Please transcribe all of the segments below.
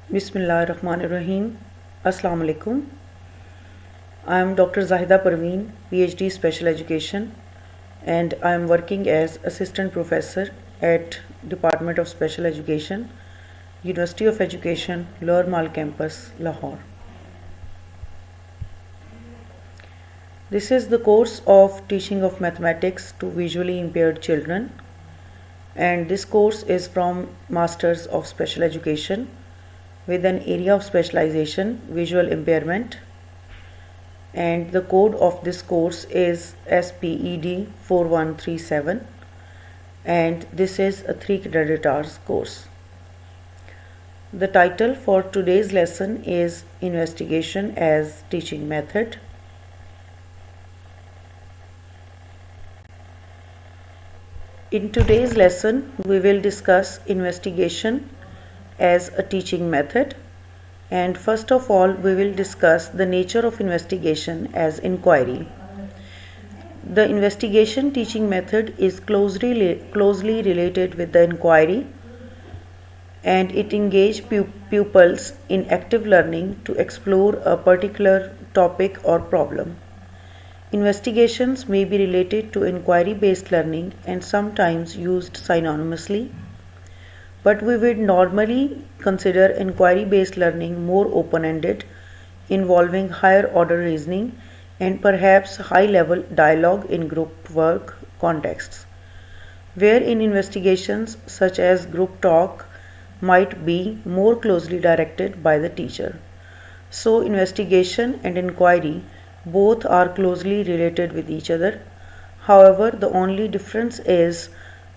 Bismillahirrahmanirrahim. Assalamu alaikum. I am Dr. Zahida Parveen, PhD Special Education, and I am working as Assistant Professor at Department of Special Education, University of Education, Lower Mall Campus, Lahore. This is the course of Teaching of Mathematics to Visually Impaired Children, and this course is from Masters of Special Education with an area of specialization, visual impairment, and the code of this course is SPED 4137, and this is a 3 credit hours course. The title for today's lesson is Investigation as Teaching Method. In today's lesson, we will discuss investigation as a teaching method, and first of all we will discuss the nature of investigation as inquiry. The investigation teaching method is closely related with the inquiry, and it engages pupils in active learning to explore a particular topic or problem. Investigations may be related to inquiry-based learning and sometimes used synonymously, but we would normally consider inquiry-based learning more open-ended, involving higher order reasoning and perhaps high-level dialogue in group work contexts, wherein investigations such as group talk might be more closely directed by the teacher. So investigation and inquiry both are closely related with each other. However, the only difference is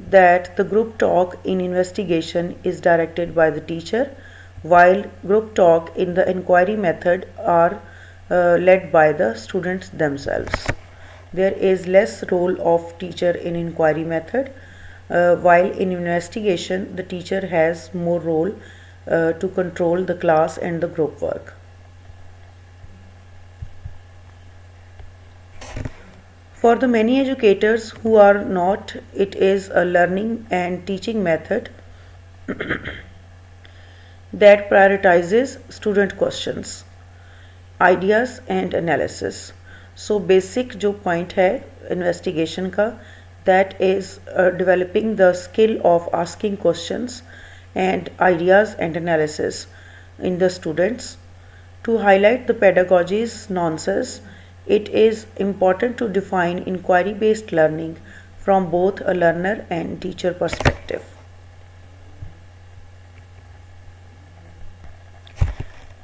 that the group talk in investigation is directed by the teacher, while group talk in the inquiry method are led by the students themselves. There is less role of teacher in inquiry method, while in investigation the teacher has more role to control the class and the group work. For the many educators who are not, it is a learning and teaching method that prioritizes student questions, ideas and analysis. So basic जो point है investigation का, that is developing the skill of asking questions and ideas and analysis in the students. To highlight the pedagogy's nuances, it is important to define inquiry-based learning from both a learner and teacher perspective.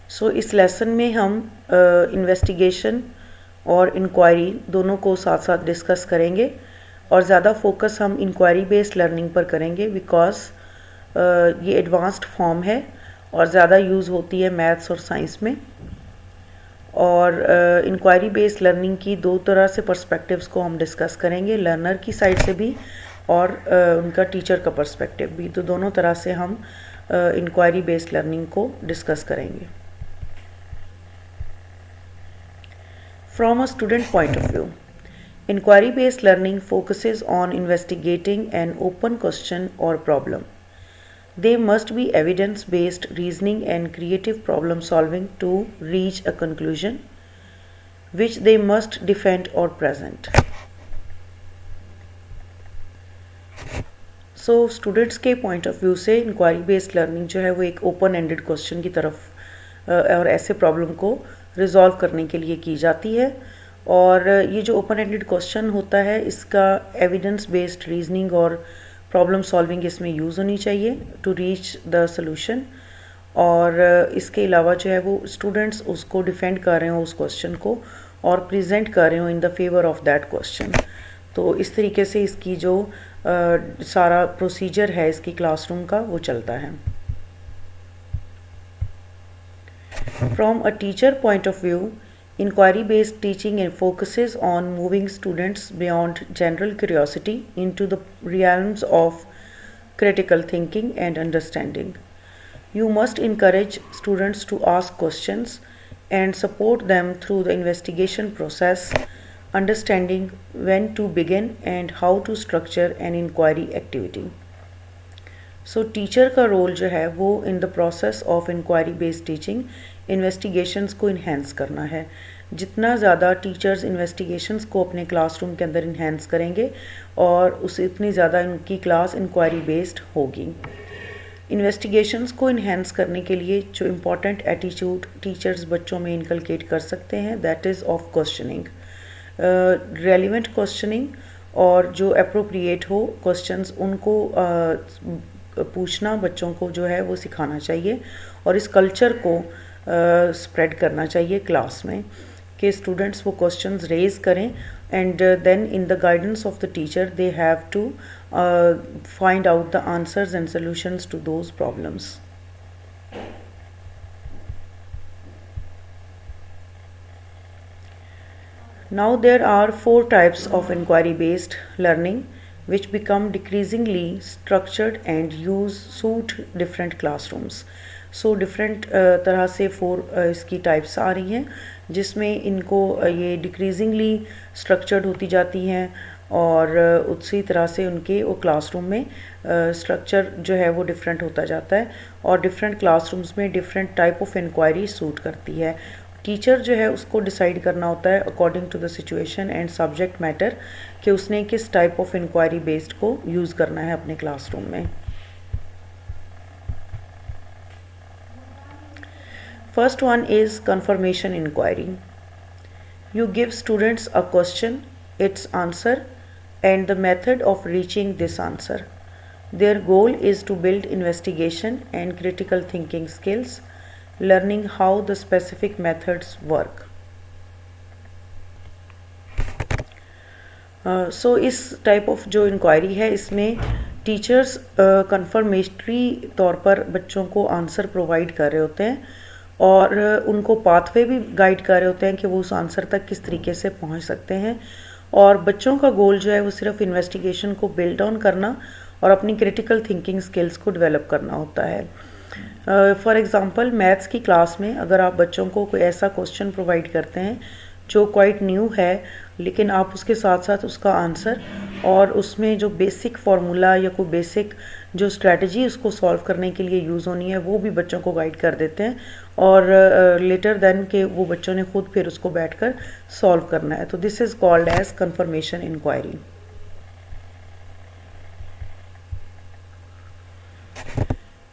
So इस lesson में हम investigation और inquiry दोनों को साथ साथ discuss करेंगे, और ज़्यादा फोकस हम इंक्वायरी बेस्ड लर्निंग पर करेंगे बिकॉज ये एडवांस्ड फॉर्म है और ज़्यादा यूज़ होती है मैथ्स और साइंस में. और इंक्वायरी बेस्ड लर्निंग की दो तरह से पर्सपेक्टिव्स को हम डिस्कस करेंगे, लर्नर की साइड से भी और उनका टीचर का पर्सपेक्टिव भी. तो दोनों तरह से हम इंक्वायरी बेस्ड लर्निंग को डिस्कस करेंगे. From a student point of view, inquiry based learning focuses on investigating an open question or problem. They must be evidence based reasoning and creative problem solving to reach a conclusion, which they must defend or present. So students के point of view से inquiry based learning जो है वो एक open ended question की तरफ और ऐसे प्रॉब्लम को रिजॉल्व करने के लिए की जाती है. और ये जो ओपन एंडेड क्वेश्चन होता है इसका एविडेंस बेस्ड रीजनिंग और प्रॉब्लम सॉल्विंग इसमें यूज़ होनी चाहिए टू रीच द सोल्यूशन. और इसके अलावा जो है वो स्टूडेंट्स उसको डिफेंड कर रहे हो उस क्वेश्चन को और प्रेजेंट कर रहे हो in the favour of that question. तो इस तरीके से इसकी जो सारा प्रोसीजर है इसकी क्लासरूम का वो चलता है. From a teacher point of view, inquiry-based teaching focuses on moving students beyond general curiosity into the realms of critical thinking and understanding. You must encourage students to ask questions and support them through the investigation process, understanding when to begin and how to structure an inquiry activity. So teacher का role जो है वो in the process of inquiry based teaching investigations को enhance करना है। जितना ज़्यादा teachers investigations को अपने क्लासरूम के अंदर इन्हेंस करेंगे और उस उतनी ज़्यादा उनकी क्लास इंक्वायरी बेस्ड होगी। इन्वेस्टिगेशंस को इन्हेंस करने के लिए जो इम्पॉर्टेंट एटीट्यूड टीचर्स बच्चों में इनकलकेट कर सकते हैं that is of questioning, relevant questioning, और जो अप्रोप्रिएट हो क्वेश्चंस उनको पूछना बच्चों को जो है वो सिखाना चाहिए और इस कल्चर को स्प्रेड करना चाहिए क्लास में कि स्टूडेंट्स वो क्वेश्चंस रेज करें and then in the guidance of the teacher they have to find out the answers and solutions to those problems. Now there are 4 types of inquiry based learning which become decreasingly structured and suit different classrooms. So different तरह से 4 इसकी types आ रही हैं जिसमें इनको ये decreasingly structured होती जाती हैं और उसी तरह से उनके वो क्लासरूम में स्ट्रक्चर जो है वो डिफरेंट होता जाता है और डिफरेंट क्लासरूम्स में different type of inquiry suit करती है। टीचर जो है उसको डिसाइड करना होता है according to the situation and subject matter कि उसने किस टाइप ऑफ इंक्वायरी बेस्ड को यूज़ करना है अपने क्लासरूम में। First one is confirmation inquiry. You give students a question, its answer and the method of reaching this answer. Their goal is to build investigation and critical thinking skills, learning how the specific methods work. So इस type of जो inquiry है इसमें teachers confirmatory तौर पर बच्चों को answer provide कर रहे होते हैं और उनको पाथवे भी गाइड कर रहे होते हैं कि वो उस आंसर तक किस तरीके से पहुंच सकते हैं और बच्चों का गोल जो है वो सिर्फ इन्वेस्टिगेशन को बिल्ड ऑन करना और अपनी क्रिटिकल थिंकिंग स्किल्स को डेवलप करना होता है। फॉर एग्ज़ाम्पल मैथ्स की क्लास में अगर आप बच्चों को कोई ऐसा क्वेश्चन प्रोवाइड करते हैं जो क्वाइट न्यू है लेकिन आप उसके साथ साथ उसका आंसर और उसमें जो बेसिक फार्मूला या कोई बेसिक जो स्ट्रेटजी उसको सॉल्व करने के लिए यूज़ होनी है वो भी बच्चों को गाइड कर देते हैं और लेटर देन के वो बच्चों ने खुद फिर उसको बैठकर सॉल्व करना है। तो this is called as confirmation inquiry.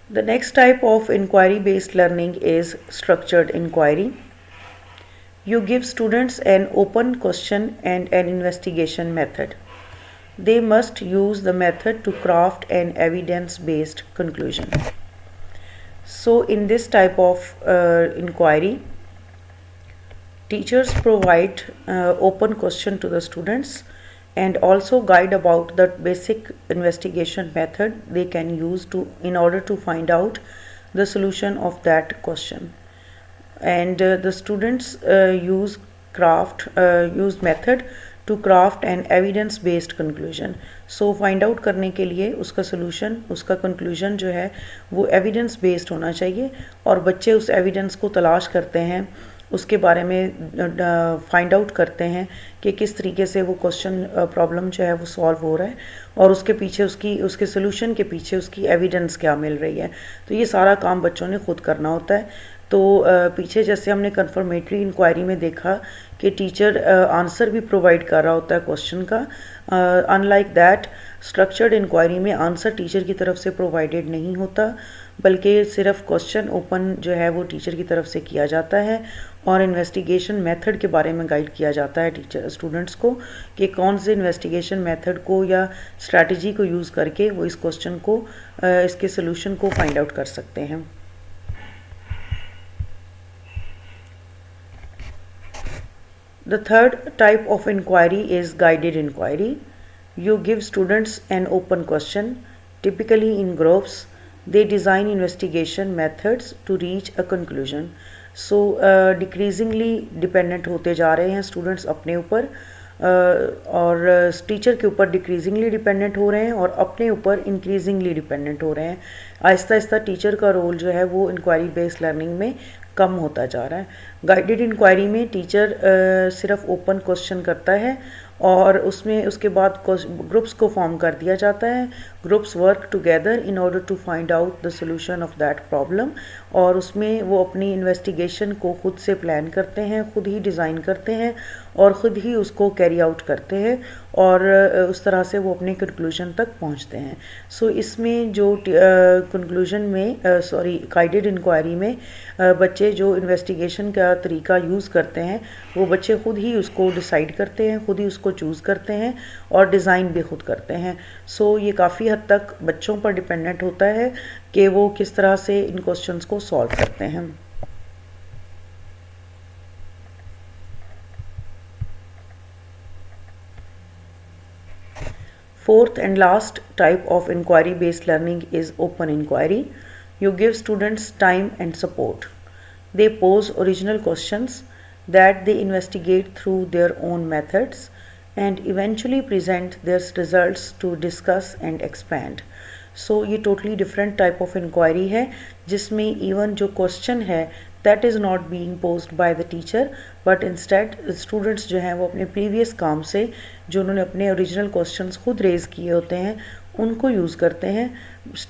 The next type of inquiry based learning is structured inquiry. You give students an open question and an investigation method. They must use the method to craft an evidence-based conclusion. So in this type of inquiry, teachers provide open question to the students and also guide about the basic investigation method they can use in order to find out the solution of that question. And the students use method to craft an evidence based conclusion. So find out करने के लिए उसका solution, उसका conclusion जो है वो evidence based होना चाहिए और बच्चे उस evidence को तलाश करते हैं, उसके बारे में फाइंड आउट करते हैं कि किस तरीके से वो क्वेश्चन प्रॉब्लम जो है वो सॉल्व हो रहा है और उसके पीछे उसके सोल्यूशन के पीछे उसकी एविडेंस क्या मिल रही है। तो ये सारा काम बच्चों ने खुद करना होता है। तो पीछे जैसे हमने कंफर्मेटरी इंक्वायरी में देखा कि टीचर आंसर भी प्रोवाइड कर रहा होता है क्वेश्चन का, अनलाइक दैट स्ट्रक्चर्ड इंक्वायरी में आंसर टीचर की तरफ से प्रोवाइडेड नहीं होता बल्कि सिर्फ क्वेश्चन ओपन जो है वो टीचर की तरफ से किया जाता है और इन्वेस्टिगेशन मेथड के बारे में गाइड किया जाता है टीचर स्टूडेंट्स को कि कौन से इन्वेस्टिगेशन मेथड को या स्ट्रैटेजी को यूज़ करके वो इस क्वेश्चन को इसके सोल्यूशन को फाइंड आउट कर सकते हैं। The third type of inquiry is guided inquiry. You give students an open question, typically in groups. They design investigation methods to reach a conclusion. So decreasingly dependent होते जा रहे हैं students अपने ऊपर और टीचर के ऊपर डिक्रीजिंगली डिपेंडेंट हो रहे हैं और अपने ऊपर इंक्रीजिंगली डिपेंडेंट हो रहे हैं। आहिस्ता आहिस्ता टीचर का रोल जो है वो इंक्वायरी बेस्ड लर्निंग में कम होता जा रहा है। गाइडेड इंक्वायरी में टीचर सिर्फ ओपन क्वेश्चन करता है और उसमें उसके बाद ग्रुप्स को फॉर्म कर दिया जाता है. Groups work together in order to find out the solution of that problem. और उसमें वो अपनी इन्वेस्टिगेशन को खुद से प्लान करते हैं, खुद ही डिज़ाइन करते हैं और ख़ुद ही उसको कैरी आउट करते हैं और उस तरह से वो अपने कंक्लूजन तक पहुंचते हैं. सो इसमें जो कंक्लूजन में गाइडेड इंक्वायरी में बच्चे जो इन्वेस्टिगेशन का तरीका यूज़ करते हैं वो बच्चे खुद ही उसको डिसाइड करते हैं, खुद ही उसको चूज़ करते हैं और डिज़ाइन भी खुद करते हैं. सो ये काफ़ी हद तक बच्चों पर डिपेंडेंट होता है कि वो किस तरह से इन क्वेश्चंस को सॉल्व करते हैं. Fourth and last type of inquiry based learning is open inquiry. You give students time and support. They pose original questions that they investigate through their own methods and eventually present their results to discuss and expand. So ये totally different type of inquiry है जिसमें even जो question है that is not being posed by the teacher but instead students जो हैं वो अपने previous काम से जो उन्होंने अपने original questions खुद raise किए होते हैं उनको यूज़ करते हैं.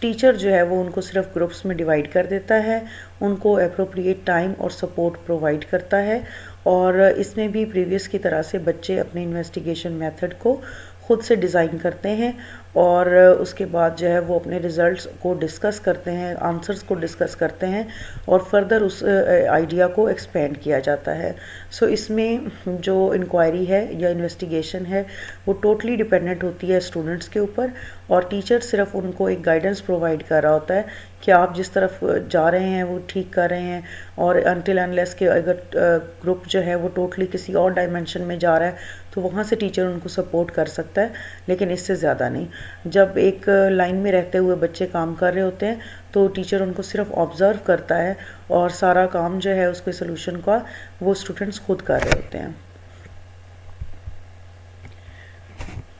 टीचर जो है वो उनको सिर्फ ग्रुप्स में डिवाइड कर देता है, उनको अप्रोप्रिएट टाइम और सपोर्ट प्रोवाइड करता है और इसमें भी प्रीवियस की तरह से बच्चे अपने इन्वेस्टिगेशन मेथड को खुद से डिज़ाइन करते हैं और उसके बाद जो है वो अपने रिज़ल्ट्स को डिस्कस करते हैं, आंसर्स को डिस्कस करते हैं और फर्दर उस आइडिया को एक्सपेंड किया जाता है. सो इसमें जो इंक्वायरी है या इन्वेस्टिगेशन है वो टोटली डिपेंडेंट होती है स्टूडेंट्स के ऊपर और टीचर सिर्फ उनको एक गाइडेंस प्रोवाइड कर रहा होता है कि आप जिस तरफ जा रहे हैं वो ठीक कर रहे हैं और अनटिल अनलेस के अगर ग्रुप जो है वो टोटली किसी और डायमेंशन में जा रहा है तो वहाँ से टीचर उनको सपोर्ट कर सकता है, लेकिन इससे ज़्यादा नहीं. जब एक लाइन में रहते हुए बच्चे काम कर रहे होते हैं तो टीचर उनको सिर्फ ऑब्ज़र्व करता है और सारा काम जो है उसके सोल्यूशन का वो स्टूडेंट्स खुद कर रहे होते हैं.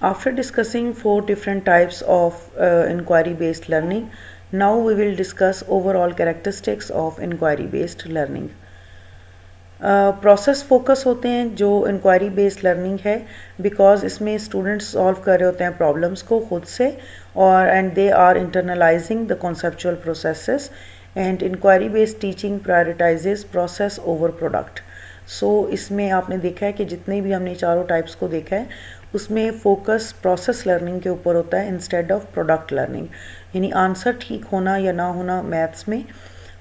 After discussing 4 different types of inquiry based learning, now we will discuss overall characteristics of inquiry based learning. Process focus होते हैं जो इंक्वायरी बेस्ड लर्निंग है बिकॉज इसमें स्टूडेंट्स सॉल्व कर रहे होते हैं प्रॉब्लम्स को खुद से और and they are internalizing the conceptual processes and inquiry based teaching prioritizes process over product. So इसमें आपने देखा है कि जितने भी हमने चारों टाइप्स को देखा है उसमें फोकस प्रोसेस लर्निंग के ऊपर होता है इंस्टेड ऑफ प्रोडक्ट लर्निंग. यानी आंसर ठीक होना या ना होना मैथ्स में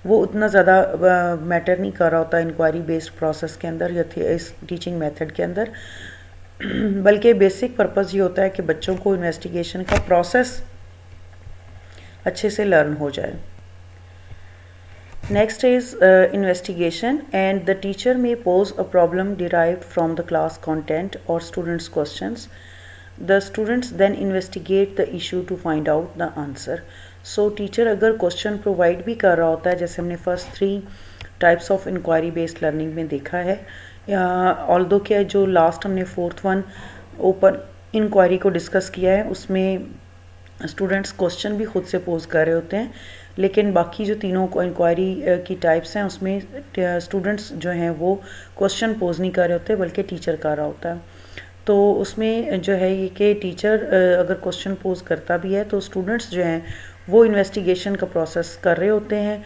वो उतना ज़्यादा मैटर नहीं कर रहा होता इंक्वायरी बेस्ड प्रोसेस के अंदर या इस टीचिंग मेथड के अंदर, बल्कि बेसिक पर्पस ये होता है कि बच्चों को इन्वेस्टिगेशन का प्रोसेस अच्छे से लर्न हो जाए. Next is investigation and the teacher may pose a problem derived from the class content और students questions. The students then investigate the issue to find out the answer. So teacher अगर question provide भी कर रहा होता है जैसे हमने first 3 types of inquiry based learning में देखा है, ऑल्दो के जो लास्ट हमने 4th वन ओपन इंक्वायरी को डिस्कस किया है उसमें स्टूडेंट्स क्वेश्चन भी खुद से पोज कर रहे होते हैं, लेकिन बाकी जो तीनों इंक्वायरी की टाइप्स हैं उसमें स्टूडेंट्स जो हैं वो क्वेश्चन पोज नहीं कर रहे होते बल्कि टीचर कर रहा होता है. तो उसमें जो है ये कि टीचर अगर क्वेश्चन पोज करता भी है तो स्टूडेंट्स जो हैं वो इन्वेस्टिगेशन का प्रोसेस कर रहे होते हैं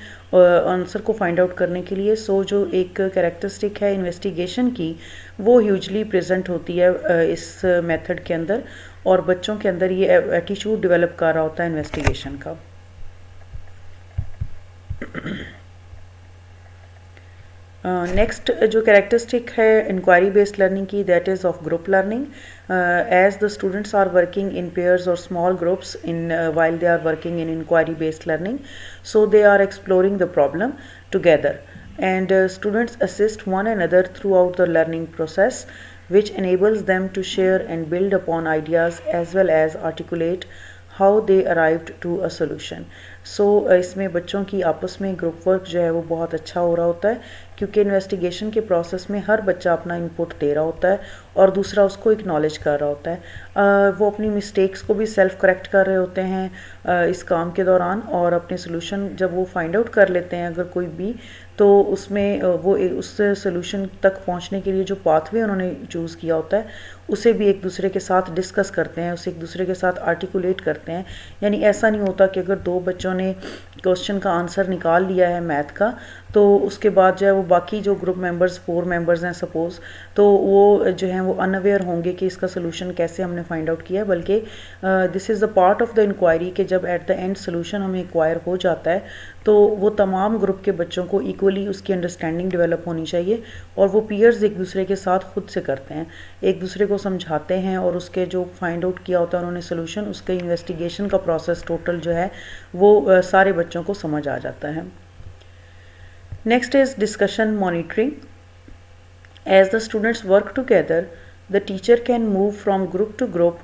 आंसर को फाइंड आउट करने के लिए. सो जो एक कैरेक्टरिस्टिक है इन्वेस्टिगेशन की वो ह्यूजली प्रेजेंट होती है इस मेथड के अंदर और बच्चों के अंदर ये एटीट्यूड डेवलप कर रहा होता है इन्वेस्टिगेशन का. नेक्स्ट जो कैरेक्टरिस्टिक है इंक्वायरी बेस्ड लर्निंग की that is of group learning. as the students are working in pairs or small groups in while they are working in inquiry based learning, so they are exploring the problem together and students assist one another throughout the learning process which enables them to share and build upon ideas as well as articulate how they arrived to a solution. सो इसमें बच्चों की आपस में group work जो है वो बहुत अच्छा हो रहा होता है क्योंकि इन्वेस्टिगेशन के प्रोसेस में हर बच्चा अपना इनपुट दे रहा होता है और दूसरा उसको एक्नॉलेज कर रहा होता है। वो अपनी मिस्टेक्स को भी सेल्फ करेक्ट कर रहे होते हैं इस काम के दौरान, और अपने सोल्यूशन जब वो फाइंड आउट कर लेते हैं अगर कोई भी, तो उसमें वो उस सोल्यूशन तक पहुंचने के लिए जो पाथवे उन्होंने चूज़ किया होता है उसे भी एक दूसरे के साथ डिस्कस करते हैं, उसे एक दूसरे के साथ आर्टिकुलेट करते हैं। यानी ऐसा नहीं होता कि अगर दो बच्चों ने क्वेश्चन का आंसर निकाल लिया है मैथ का, तो उसके बाद जो है वो बाकी जो ग्रुप मेंबर्स 4 मेंबर्स हैं सपोज़, तो वो जो है वो अनअवेयर होंगे कि इसका सोल्यूशन कैसे हमने फाइंड आउट किया है, बल्कि this is the part of the inquiry कि जब एट द एंड सोल्यूशन हमें एक्वायर हो जाता है तो वो तमाम ग्रुप के बच्चों को इक्वली उसकी अंडरस्टैंडिंग डेवलप होनी चाहिए, और वो पीयर्स एक दूसरे के साथ खुद से करते हैं, एक दूसरे को समझाते हैं और उसके जो फाइंड आउट किया होता है उन्होंने सोल्यूशन, उसके इन्वेस्टिगेशन का प्रोसेस टोटल जो है वो सारे बच्चों को समझ आ जाता है। Next is discussion monitoring. As the students work together, the teacher can move from group to group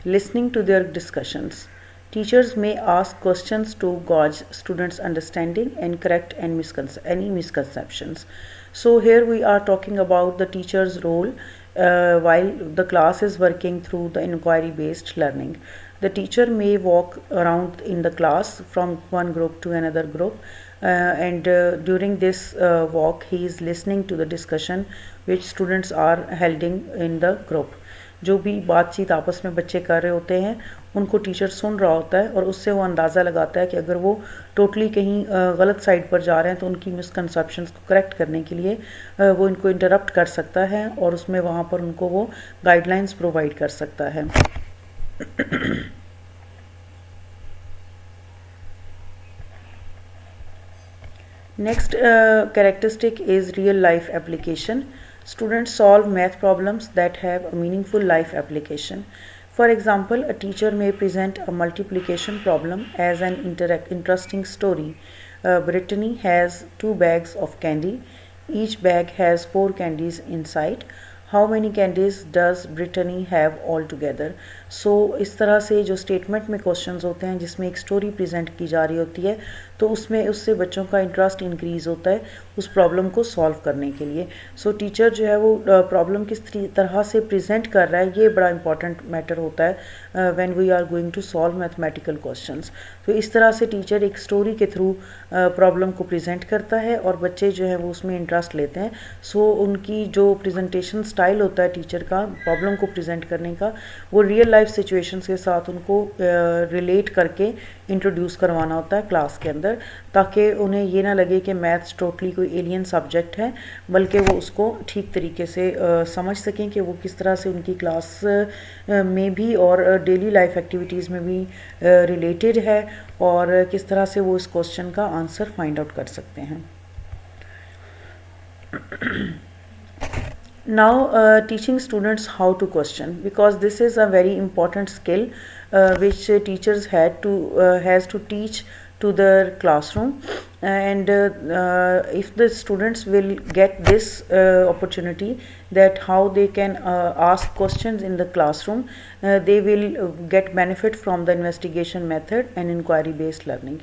listening to their discussions. Teachers may ask questions to gauge students' understanding and correct any misconceptions. So here we are talking about the teacher's role while the class is working through the inquiry-based learning. The teacher may walk around in the class from one group to another group, and during this walk he is listening to the discussion which students are holding in the group. जो भी बातचीत आपस में बच्चे कर रहे होते हैं उनको टीचर सुन रहा होता है, और उससे वो अंदाज़ा लगाता है कि अगर वो टोटली कहीं गलत साइड पर जा रहे हैं तो उनकी मिसकंसेप्शंस को करेक्ट करने के लिए वो इनको इंटरप्ट कर सकता है और उसमें वहाँ पर उनको वो गाइडलाइंस प्रोवाइड कर सकता है। Next characteristic is real life application. Students solve math problems that have a meaningful life application. For example, a teacher may present a multiplication problem as an interesting story. Brittany has 2 bags of candy. Each bag has 4 candies inside. How many candies does Brittany have altogether? So इस तरह से जो statement में questions होते हैं जिसमें एक story present की जा रही होती है, तो उसमें उससे बच्चों का इंटरेस्ट इंक्रीज़ होता है उस प्रॉब्लम को सॉल्व करने के लिए। सो टीचर जो है वो प्रॉब्लम किस तरह से प्रेजेंट कर रहा है ये बड़ा इंपॉर्टेंट मैटर होता है when we are going to solve mathematical questions. तो इस तरह से टीचर एक स्टोरी के थ्रू प्रॉब्लम को प्रेजेंट करता है और बच्चे जो है वो उसमें इंटरेस्ट लेते हैं। सो उनकी जो प्रेजेंटेशन स्टाइल होता है टीचर का प्रॉब्लम को प्रेजेंट करने का, वो रियल लाइफ सिचुएशंस के साथ उनको रिलेट करके इंट्रोड्यूस करवाना होता है क्लास के अंदर, ताकि उन्हें ये ना लगे कि मैथ्स टोटली कोई एलियन सब्जेक्ट है, बल्कि वो उसको ठीक तरीके से समझ सकें कि वो किस तरह से उनकी क्लास में भी और डेली लाइफ एक्टिविटीज़ में भी रिलेटेड है और किस तरह से वो इस क्वेश्चन का आंसर फाइंड आउट कर सकते हैं। Now teaching students how to question, because this is a very important skill which teachers has to teach to their classroom, and if the students will get this opportunity that how they can ask questions in the classroom, they will get benefit from the investigation method and inquiry based learning.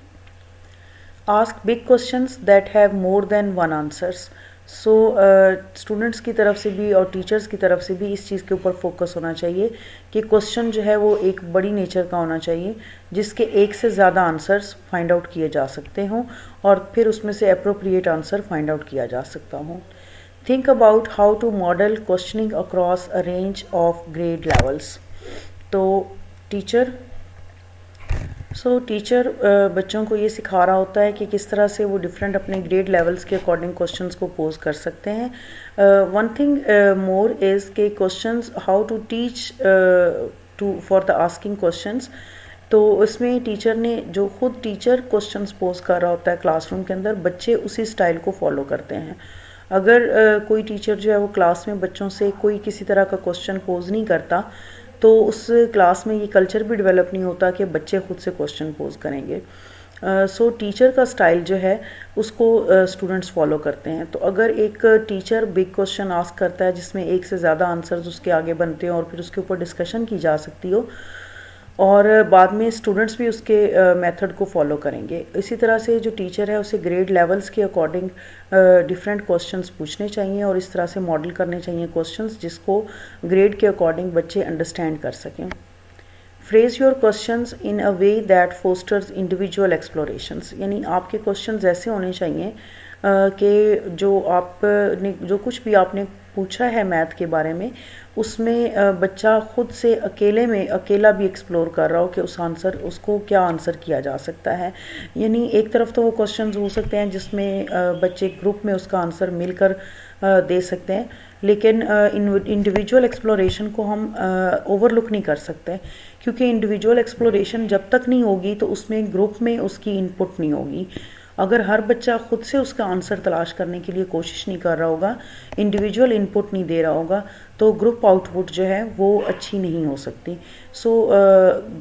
Ask big questions that have more than one answers. So students की तरफ से भी और teachers की तरफ से भी इस चीज़ के ऊपर फोकस होना चाहिए कि क्वेश्चन जो है वो एक बड़ी नेचर का होना चाहिए जिसके एक से ज़्यादा आंसर्स फाइंड आउट किए जा सकते हों और फिर उसमें से अप्रोप्रिएट आंसर फाइंड आउट किया जा सकता हो। Think about how to model questioning across a range of grade levels. तो टीचर बच्चों को ये सिखा रहा होता है कि किस तरह से वो डिफरेंट अपने ग्रेड लेवल्स के अकॉर्डिंग क्वेश्चंस को पोज कर सकते हैं। वन थिंग मोर इज़ के questions how to teach for the asking questions. तो इसमें टीचर ने जो खुद टीचर क्वेश्चंस पोज कर रहा होता है क्लासरूम के अंदर, बच्चे उसी स्टाइल को फॉलो करते हैं। अगर कोई टीचर जो है वो क्लास में बच्चों से कोई किसी तरह का क्वेश्चन पोज नहीं करता तो उस क्लास में ये कल्चर भी डेवलप नहीं होता कि बच्चे खुद से क्वेश्चन पोज करेंगे। सो टीचर का स्टाइल जो है उसको स्टूडेंट्स फॉलो करते हैं। तो अगर एक टीचर बिग क्वेश्चन आस्क करता है जिसमें एक से ज़्यादा आंसर्स उसके आगे बनते हैं और फिर उसके ऊपर डिस्कशन की जा सकती हो, और बाद में स्टूडेंट्स भी उसके मेथड को फॉलो करेंगे। इसी तरह से जो टीचर है उसे ग्रेड लेवल्स के अकॉर्डिंग डिफरेंट क्वेश्चंस पूछने चाहिए और इस तरह से मॉडल करने चाहिए क्वेश्चंस जिसको ग्रेड के अकॉर्डिंग बच्चे अंडरस्टैंड कर सकें। Phrase your questions in a way that fosters individual explorations, यानी आपके क्वेश्चंस ऐसे होने चाहिए कि जो कुछ भी आपने पूछा है मैथ के बारे में उसमें बच्चा खुद से अकेला भी एक्सप्लोर कर रहा हो कि उसको क्या आंसर किया जा सकता है। यानी एक तरफ तो वो क्वेश्चंस हो सकते हैं जिसमें बच्चे ग्रुप में उसका आंसर मिलकर दे सकते हैं, लेकिन इंडिविजुअल एक्सप्लोरेशन को हम ओवरलुक नहीं कर सकते, क्योंकि इंडिविजुअल एक्सप्लोरेशन जब तक नहीं होगी तो उसमें ग्रुप में उसकी इनपुट नहीं होगी। अगर हर बच्चा खुद से उसका आंसर तलाश करने के लिए कोशिश नहीं कर रहा होगा, इंडिविजुअल इनपुट नहीं दे रहा होगा, तो ग्रुप आउटपुट जो है वो अच्छी नहीं हो सकती। सो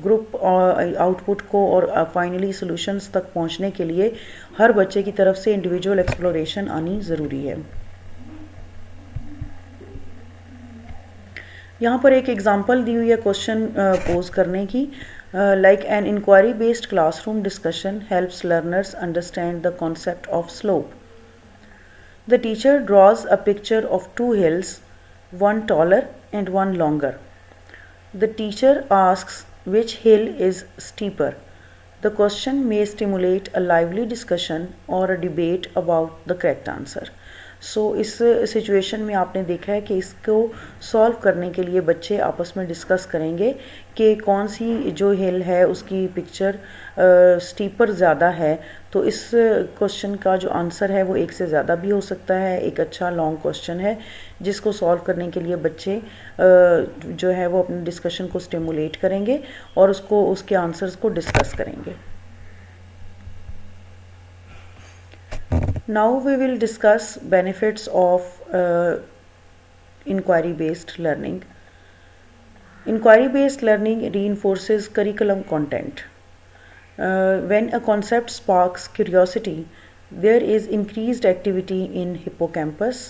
ग्रुप आउटपुट को और फाइनली सॉल्यूशंस तक पहुंचने के लिए हर बच्चे की तरफ से इंडिविजुअल एक्सप्लोरेशन आनी ज़रूरी है। यहाँ पर एक एग्जांपल दी हुई है क्वेश्चन पोज करने की। Like an inquiry-based classroom discussion helps learners understand the concept of slope. The teacher draws a picture of two hills, one taller and one longer. The teacher asks which hill is steeper. The question may stimulate a lively discussion or a debate about the correct answer. इस situation में आपने देखा है कि इसको solve करने के लिए बच्चे आपस में डिस्कस करेंगे कि कौन सी जो हिल है उसकी पिक्चर स्टीपर ज़्यादा है। तो इस क्वेश्चन का जो आंसर है वो एक से ज़्यादा भी हो सकता है। एक अच्छा लॉन्ग क्वेश्चन है जिसको सॉल्व करने के लिए बच्चे जो है वो अपने डिस्कशन को स्टिमुलेट करेंगे और उसके आंसर्स को डिस्कस करेंगे। Now we will discuss benefits of inquiry-based learning. Inquiry-based learning reinforces curriculum content. When a concept sparks curiosity, there is increased activity in hippocampus,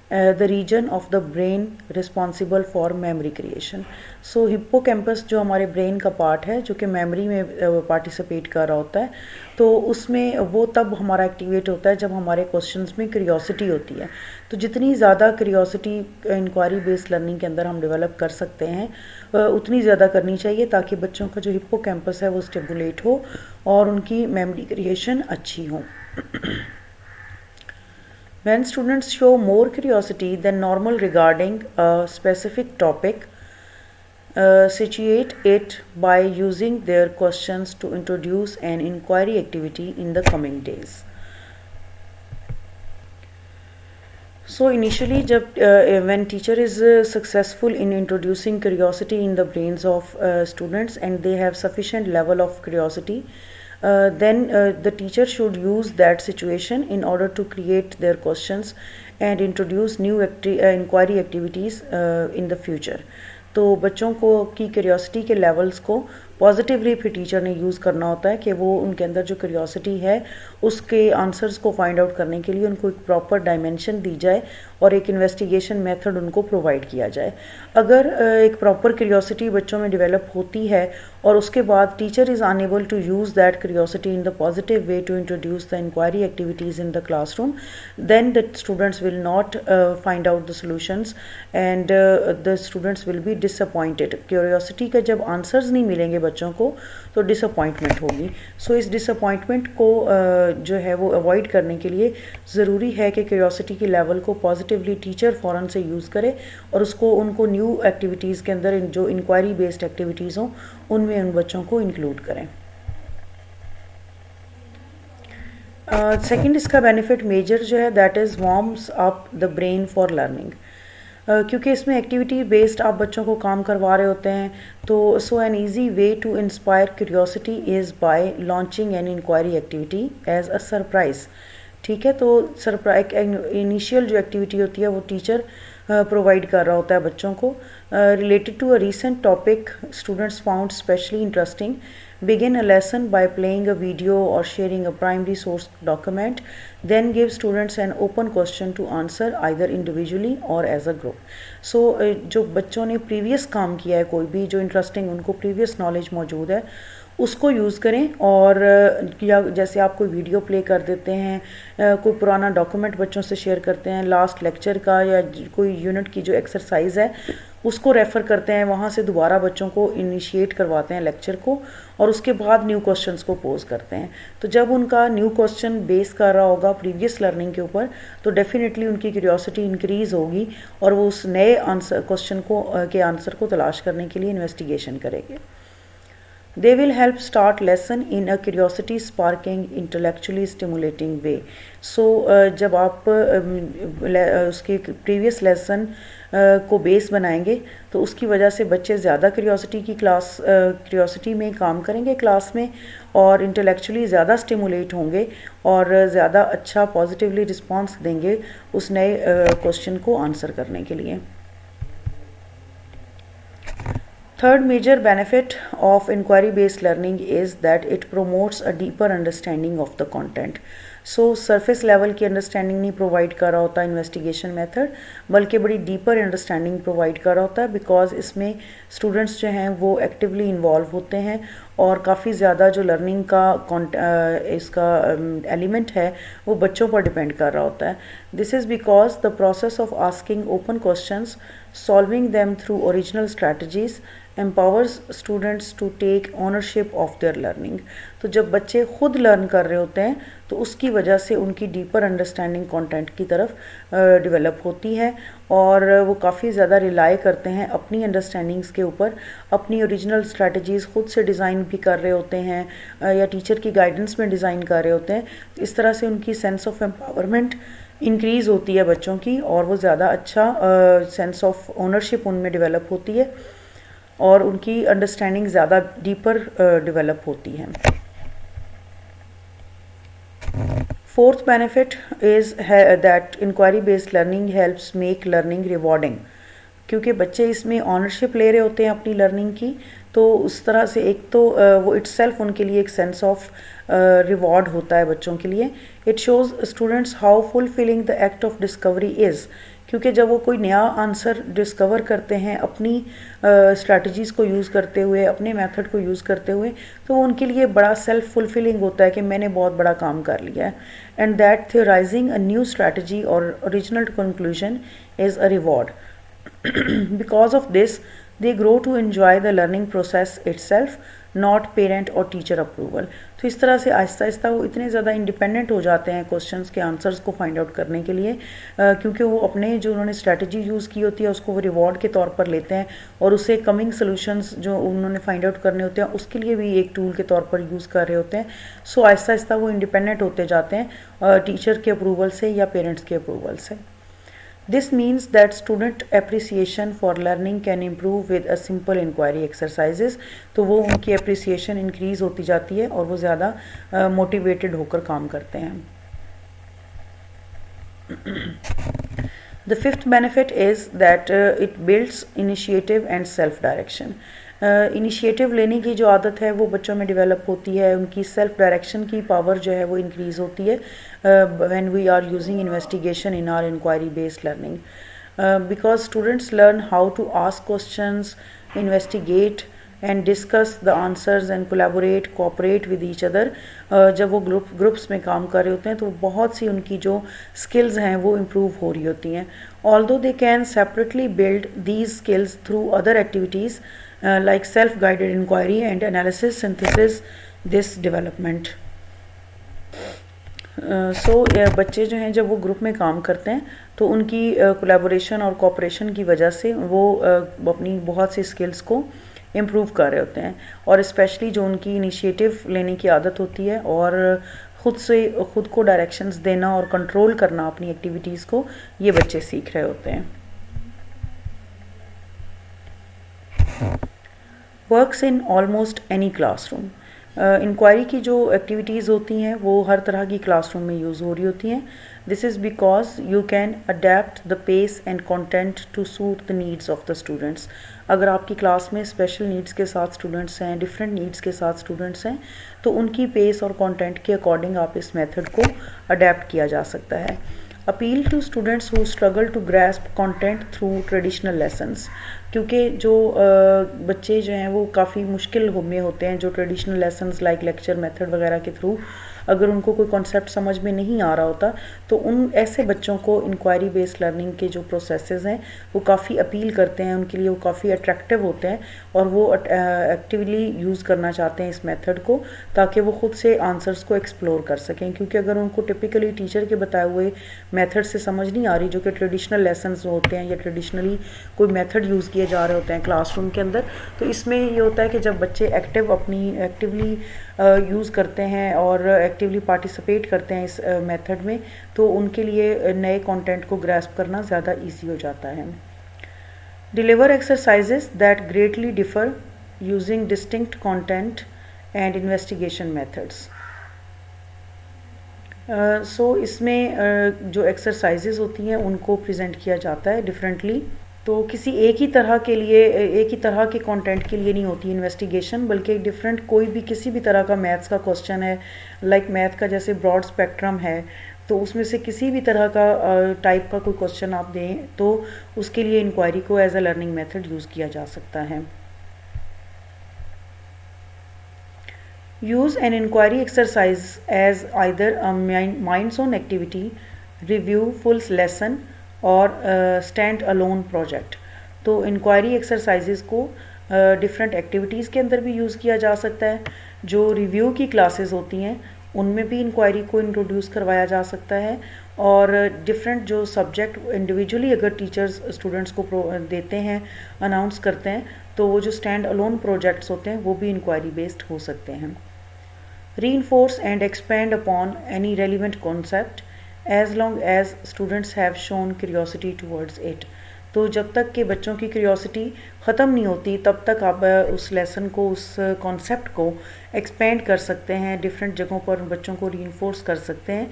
the region of the brain responsible for memory creation. So hippocampus जो हमारे brain का part है जो कि memory में participate कर रहा होता है, तो उसमें वो तब हमारा एक्टिवेट होता है जब हमारे क्वेश्चंस में क्यूरियोसिटी होती है। तो जितनी ज़्यादा क्यूरियोसिटी इंक्वायरी बेस्ड लर्निंग के अंदर हम डेवलप कर सकते हैं उतनी ज़्यादा करनी चाहिए ताकि बच्चों का जो हिप्पोकैम्पस है वो स्टिमुलेट हो और उनकी मेमोरी क्रिएशन अच्छी हो। When students show more curiosity than normal regarding a specific topic, situate it by using their questions to introduce an inquiry activity in the coming days. So initially when teacher is successful in introducing curiosity in the brains of students and they have sufficient level of curiosity, then the teacher should use that situation in order to create their questions and introduce new inquiry activities in the future. तो बच्चों को की curiosity के levels को positively फिर teacher ने use करना होता है कि वो उनके अंदर जो क्यूरियोसिटी है उसके आंसर्स को फाइंड आउट करने के लिए उनको एक प्रॉपर डायमेंशन दी जाए और एक इन्वेस्टिगेशन मेथड उनको प्रोवाइड किया जाए। अगर एक प्रॉपर क्यूरियोसिटी बच्चों में डेवलप होती है और उसके बाद teacher is unable to use that curiosity in the positive way to introduce the inquiry activities in the classroom, then the students will not find out the solutions and the students will be disappointed. Curiosity का जब answers नहीं मिलेंगे बच्चों को तो disappointment होगी। सो इस disappointment को जो है वो अवॉइड करने के लिए ज़रूरी है कि क्यूरियोसिटी के लेवल को पॉजिटिवली टीचर फ़ौरन से यूज़ करे और उनको न्यू एक्टिविटीज़ के अंदर जो इंक्वायरी बेस्ड एक्टिविटीज़ हों उनमें उन बच्चों को इंक्लूड करें। सेकेंड इसका बेनिफिट मेजर जो है that is warms up the brain for learning. क्योंकि इसमें एक्टिविटी बेस्ड आप बच्चों को काम करवा रहे होते हैं तो so an easy way to inspire curiosity is by launching an inquiry activity as a surprise. ठीक है, तो सरप्राइज इनिशियल जो एक्टिविटी होती है वो टीचर प्रोवाइड कर रहा होता है बच्चों को. Related to a recent topic students found specially interesting, begin a lesson by playing a video or sharing a primary source document, then give students an open question to answer either individually or as a group. So जो बच्चों ने previous काम किया है, कोई भी जो interesting उनको प्रीवियस नॉलेज मौजूद है उसको यूज़ करें, और या जैसे आप कोई वीडियो प्ले कर देते हैं, कोई पुराना डॉक्यूमेंट बच्चों से शेयर करते हैं लास्ट लेक्चर का, या कोई यूनिट की जो एक्सरसाइज है उसको रेफ़र करते हैं, वहाँ से दोबारा बच्चों को इनिशिएट करवाते हैं लेक्चर को, और उसके बाद न्यू क्वेश्चंस को पोज करते हैं. तो जब उनका न्यू क्वेश्चन बेस कर रहा होगा प्रीवियस लर्निंग के ऊपर, तो डेफिनेटली उनकी क्यूरियोसिटी इंक्रीज़ होगी और वो उस नए आंसर क्वेश्चन को के आंसर को तलाश करने के लिए इन्वेस्टिगेशन करेंगे. They will help start lesson in a curiosity sparking, intellectually stimulating way. So जब आप उसके प्रीवियस लेसन को बेस बनाएंगे तो उसकी वजह से बच्चे ज़्यादा क्यूरियोसिटी में काम करेंगे क्लास में, और इंटेलेक्चुअली ज़्यादा स्टिमुलेट होंगे और ज़्यादा अच्छा पॉजिटिवली रिस्पॉन्स देंगे उस नए क्वेश्चन को आंसर करने के लिए. Third major benefit of inquiry-based learning is that it promotes a deeper understanding of the content. So surface level की understanding नहीं provide कर रहा होता investigation method, बल्कि बड़ी deeper understanding provide कर रहा होता है, because इसमें students जो हैं वो actively involve होते हैं और काफ़ी ज़्यादा जो learning का इसका element है वो बच्चों पर depend कर रहा होता है. This is because the process of asking open questions, solving them through original strategies, empowers students to take ownership of their learning. तो जब बच्चे खुद लर्न कर रहे होते हैं तो उसकी वजह से उनकी डीपर अंडरस्टैंडिंग कंटेंट की तरफ डेवलप होती है, और वो काफ़ी ज़्यादा रिलाई करते हैं अपनी अंडरस्टैंडिंग्स के ऊपर, अपनी ओरिजिनल स्ट्रैटेजीज़ खुद से डिज़ाइन भी कर रहे होते हैं या टीचर की गाइडेंस में डिज़ाइन कर रहे होते हैं. इस तरह से उनकी सेंस ऑफ एम्पावरमेंट इंक्रीज़ होती है बच्चों की, और वो ज़्यादा अच्छा सेंस ऑफ ओनरशिप उनमें डेवलप होती है और उनकी अंडरस्टैंडिंग ज़्यादा डीपर डेवलप होती है. Fourth benefit is that inquiry based learning helps make learning rewarding. क्योंकि बच्चे इसमें ऑनरशिप ले रहे होते हैं अपनी लर्निंग की, तो उस तरह से एक तो वो इट्सेल्फ उनके लिए एक सेंस ऑफ रिवॉर्ड होता है बच्चों के लिए. It shows students how fulfilling the act of discovery is, क्योंकि जब वो कोई नया आंसर डिस्कवर करते हैं अपनी स्ट्रैटेजीज़ को यूज़ करते हुए, अपने मेथड को यूज़ करते हुए, तो वो उनके लिए बड़ा सेल्फ फुलफिलिंग होता है कि मैंने बहुत बड़ा काम कर लिया है. And that theorizing a new strategy or original conclusion is a reward. Because of this, they grow to enjoy the learning process itself, not parent और टीचर अप्रूवल. तो इस तरह से आहिस्ता आहिस्ता वो इतने ज़्यादा इंडिपेंडेंट हो जाते हैं क्वेश्चंस के आंसर्स को फाइंड आउट करने के लिए, क्योंकि वो अपने जो उन्होंने स्ट्रैटेजी यूज़ की होती है उसको वो रिवॉर्ड के तौर पर लेते हैं, और उसे कमिंग सोल्यूशंस जो उन्होंने फाइंड आउट करने होते हैं उसके लिए भी एक टूल के तौर पर यूज़ कर रहे होते हैं. सो आहिस्ता आहिस्ता वो इंडिपेंडेंट होते जाते हैं टीचर के अप्रूवल से या पेरेंट्स के अप्रूवल से. This means that student appreciation for learning can improve with a simple inquiry exercises. तो वो उनकी appreciation increase होती जाती है और वो ज़्यादा motivated होकर काम करते हैं. The fifth benefit is that it builds initiative and self-direction. Initiative लेने की जो आदत है वो बच्चों में डेवलप होती है, उनकी सेल्फ डायरेक्शन की पावर जो है वो इंक्रीज़ होती है when we are using investigation in our inquiry based learning, because students learn how to ask questions, investigate and discuss the answers and collaborate cooperate with each other. जब वो groups में काम कर रहे होते हैं तो बहुत सी उनकी जो स्किल्स हैं वो इम्प्रूव हो रही होती हैं. Although they can separately build these skills through other activities like self-guided inquiry and analysis synthesis this development. बच्चे जो हैं जब वो ग्रुप में काम करते हैं तो उनकी कोलैबोरेशन और कोऑपरेशन की वजह से वो अपनी बहुत सी स्किल्स को इम्प्रूव कर रहे होते हैं, और स्पेशली जो उनकी इनिशिएटिव लेने की आदत होती है और खुद को डायरेक्शंस देना और कंट्रोल करना अपनी एक्टिविटीज़ को, ये बच्चे सीख रहे होते हैं. Works in almost any classroom. Inquiry की जो एक्टिविटीज़ होती हैं वो हर तरह की क्लासरूम में यूज़ हो रही होती हैं. This is because you can adapt the pace and content to suit the needs of the students. अगर आपकी क्लास में स्पेशल नीड्स के साथ स्टूडेंट्स हैं, डिफरेंट नीड्स के साथ स्टूडेंट्स हैं, तो उनकी पेस और कंटेंट के अकॉर्डिंग आप इस मेथड को अडेप्ट किया जा सकता है. Appeal to students who struggle to grasp content through traditional lessons. क्योंकि जो बच्चे जो हैं वो काफ़ी मुश्किल में होते हैं, जो traditional lessons like lecture method वगैरह के थ्रू अगर उनको कोई कॉन्सेप्ट समझ में नहीं आ रहा होता, तो उन ऐसे बच्चों को इंक्वायरी बेस्ड लर्निंग के जो प्रोसेसेस हैं वो काफ़ी अपील करते हैं, उनके लिए वो काफ़ी अट्रैक्टिव होते हैं और वो एक्टिवली यूज़ करना चाहते हैं इस मेथड को, ताकि वो खुद से आंसर्स को एक्सप्लोर कर सकें. क्योंकि अगर उनको टिपिकली टीचर के बताए हुए मेथड से समझ नहीं आ रही, जो कि ट्रेडिशनल लेसन्स होते हैं या ट्रेडिशनली कोई मेथड यूज़ किए जा रहे होते हैं क्लासरूम के अंदर, तो इसमें ये होता है कि जब बच्चे एक्टिवली यूज़ करते हैं और एक्टिवली पार्टिसिपेट करते हैं इस मेथड में, तो उनके लिए नए कंटेंट को ग्रैस्प करना ज़्यादा इजी हो जाता है. Deliver exercises that greatly differ using distinct content and investigation methods. So इसमें जो एक्सरसाइजेस होती हैं उनको प्रेजेंट किया जाता है डिफरेंटली. तो किसी एक ही तरह के कंटेंट के लिए नहीं होती इन्वेस्टिगेशन, बल्कि डिफरेंट कोई भी किसी भी तरह का मैथ्स का क्वेश्चन है, लाइक मैथ का जैसे ब्रॉड स्पेक्ट्रम है, तो उसमें से किसी भी तरह का टाइप का कोई क्वेश्चन आप दें तो उसके लिए इंक्वायरी को as a learning method use किया जा सकता है. Use an inquiry exercise as either a minds-on activity, review full lesson और stand alone project. तो इंक्वायरी एक्सरसाइजेस को डिफरेंट एक्टिविटीज़ के अंदर भी यूज़ किया जा सकता है. जो रिव्यू की क्लासेस होती हैं उनमें भी इंक्वायरी को इंट्रोड्यूस करवाया जा सकता है, और डिफरेंट जो सब्जेक्ट इंडिविजुअली अगर टीचर्स स्टूडेंट्स को देते हैं, अनाउंस करते हैं, तो वो जो स्टैंड अलोन प्रोजेक्ट्स होते हैं वो भी इंक्वायरी बेस्ड हो सकते हैं. Reinforce and expand upon any relevant concept as long as students have shown curiosity towards it. तो जब तक कि बच्चों की क्यूरियोसिटी ख़त्म नहीं होती तब तक आप उस लेसन को, उस कॉन्सेप्ट को एक्सपेंड कर सकते हैं, डिफरेंट जगहों पर बच्चों को रीइंफोर्स कर सकते हैं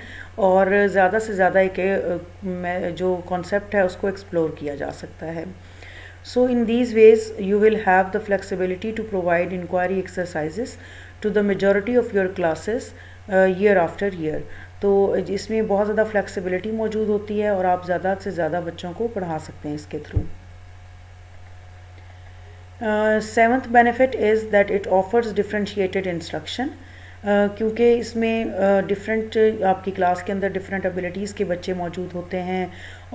और ज़्यादा से ज़्यादा एक जो कॉन्सेप्ट है उसको एक्सप्लोर किया जा सकता है. So in these ways you will have the flexibility to provide inquiry exercises to the majority of your classes year after year. तो इसमें बहुत ज़्यादा फ्लेक्सिबिलिटी मौजूद होती है और आप ज़्यादा से ज़्यादा बच्चों को पढ़ा सकते हैं इसके through. Seventh benefit is that it offers differentiated instruction. क्योंकि इसमें डिफरेंट आपकी क्लास के अंदर डिफरेंट एबिलिटीज़ के बच्चे मौजूद होते हैं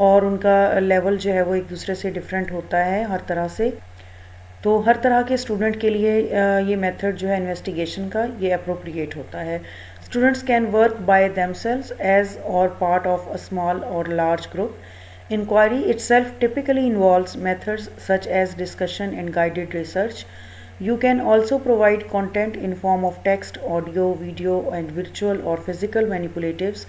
और उनका लेवल जो है वो एक दूसरे से डिफरेंट होता है हर तरह से. तो हर तरह के स्टूडेंट के लिए ये मेथड जो है इन्वेस्टिगेशन का ये अप्रोप्रिएट होता है. Students can work by themselves as or part of a small or large group. Inquiry itself typically involves methods such as discussion and guided research. You can also provide content in form of text, audio, video and virtual or physical manipulatives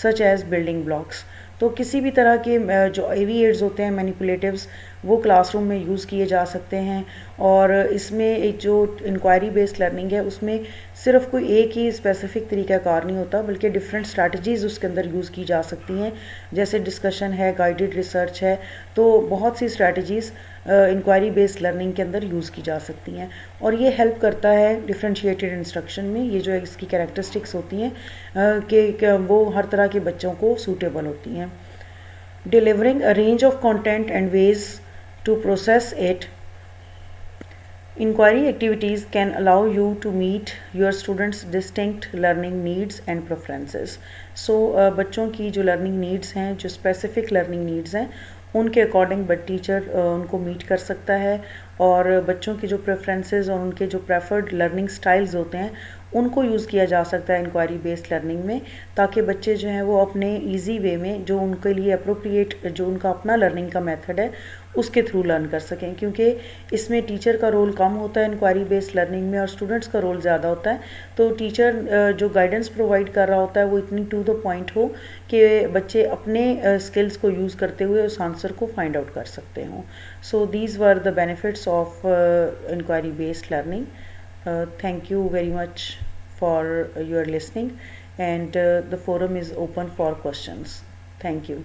such as building blocks. तो किसी भी तरह के जो AV aids होते हैं, मैनिपुलेटिव्स, वो classroom में यूज़ किए जा सकते हैं. और इसमें एक जो इंक्वायरी बेस्ड लर्निंग है उसमें सिर्फ कोई एक ही स्पेसिफिक तरीक़ाकार नहीं होता, बल्कि डिफरेंट स्ट्रैटेजीज़ उसके अंदर यूज़ की जा सकती हैं. जैसे डिस्कशन है, गाइडेड रिसर्च है, तो बहुत सी स्ट्रैटेजीज़ इंक्वायरी बेस्ड लर्निंग के अंदर यूज़ की जा सकती हैं. और ये हेल्प करता है डिफरेंशिएटेड इंस्ट्रक्शन में. ये जो इसकी कैरेक्टरिस्टिक्स होती हैं कि वो हर तरह के बच्चों को सूटेबल होती हैं. Delivering a range of content and ways to process it. Inquiry activities can allow you to meet your students' distinct learning needs and preferences. So बच्चों की जो learning needs हैं, जो specific learning needs हैं, उनके according teacher उनको meet कर सकता है और बच्चों की जो प्रेफरेंसेस और उनके जो प्रेफर्ड लर्निंग स्टाइल्स होते हैं उनको यूज़ किया जा सकता है इंक्वायरी बेस्ड लर्निंग में, ताकि बच्चे जो हैं वो अपने इजी वे में जो उनके लिए अप्रोप्रिएट, जो उनका अपना लर्निंग का मेथड है उसके थ्रू लर्न कर सकें. क्योंकि इसमें टीचर का रोल कम होता है इंक्वायरी बेस्ड लर्निंग में और स्टूडेंट्स का रोल ज़्यादा होता है. तो टीचर जो गाइडेंस प्रोवाइड कर रहा होता है वो इतनी टू द पॉइंट हो कि बच्चे अपने स्किल्स को यूज़ करते हुए उस आंसर को फाइंड आउट कर सकते हों. So these were the benefits of inquiry based learning. Thank you very much for your listening, and the forum is open for questions. Thank you.